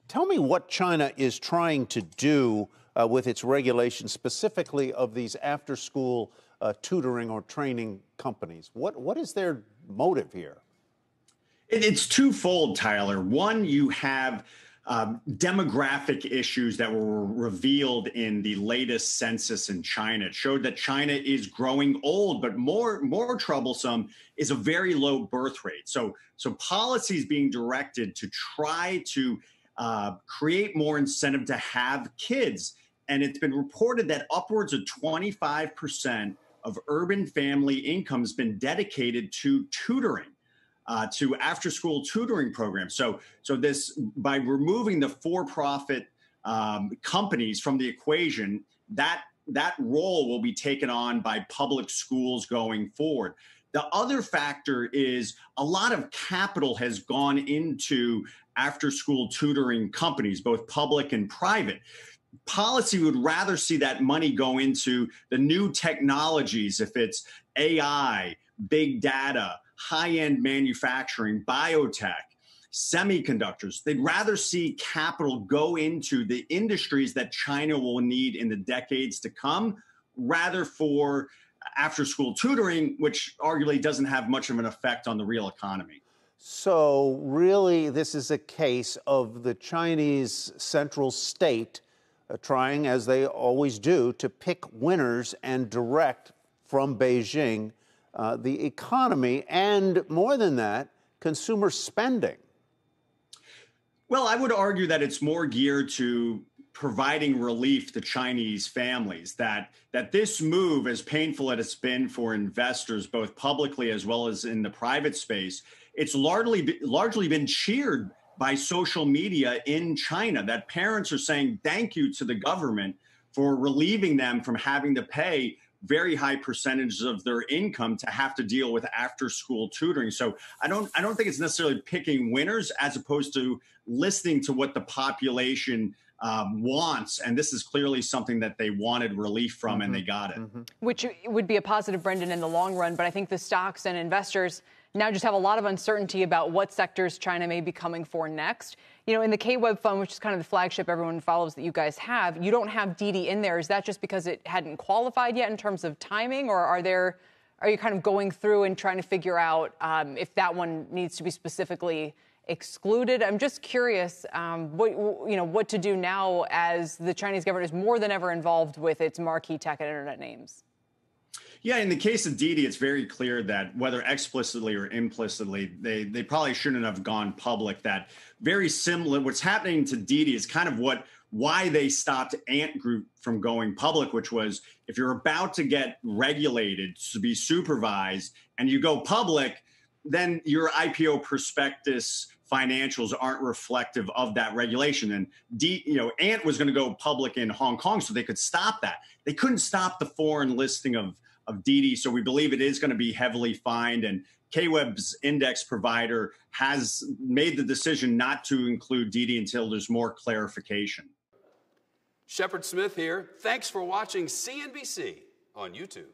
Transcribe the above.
Tell me what China is trying to do with its regulations, specifically of these after-school tutoring or training companies. What is their motive here? It's twofold, Tyler. One, you have demographic issues that were revealed in the latest census in China. It showed that China is growing old, but more troublesome is a very low birth rate. So policies being directed to try to create more incentive to have kids. And it's been reported that upwards of 25% of urban family income has been dedicated to tutoring. To after-school tutoring programs. So this, by removing the for-profit companies from the equation, that role will be taken on by public schools going forward. The other factor is a lot of capital has gone into after-school tutoring companies, both public and private. Policy would rather see that money go into the new technologies, if it's AI, big data, high-end manufacturing, biotech, semiconductors. They'd rather see capital go into the industries that China will need in the decades to come, rather for after-school tutoring, which arguably doesn't have much of an effect on the real economy. So really, this is a case of the Chinese central state trying, as they always do, to pick winners and direct from Beijing the economy and, more than that, consumer spending. Well, I would argue that it's more geared to providing relief to Chinese families, that this move, as painful as it's been for investors, both publicly as well as in the private space, it's largely been cheered by social media in China, that parents are saying thank you to the government for relieving them from having to pay very high percentages of their income to have to deal with after-school tutoring. So I don't think it's necessarily picking winners as opposed to listening to what the population wants. And this is clearly something that they wanted relief from, and they got it. Which would be a positive, Brendan, in the long run. But I think the stocks and investors now just have a lot of uncertainty about what sectors China may be coming for next. You know, in the K-Web fund, which is kind of the flagship everyone follows that you guys have, you don't have Didi in there. Is that just because it hadn't qualified yet in terms of timing, or are you kind of going through and trying to figure out if that one needs to be specifically excluded? I'm just curious what to do now as the Chinese government is more than ever involved with its marquee tech and internet names. Yeah, in the case of Didi, it's very clear that whether explicitly or implicitly, they probably shouldn't have gone public. That very similar, what's happening to Didi is kind of why they stopped Ant Group from going public, which was if you're about to get regulated to be supervised and you go public, then your IPO prospectus financials aren't reflective of that regulation. And Ant was going to go public in Hong Kong, so they could stop that. They couldn't stop the foreign listing of Didi, so we believe it is going to be heavily fined. And K-Web's index provider has made the decision not to include Didi until there's more clarification. Shepard Smith here. Thanks for watching CNBC on YouTube.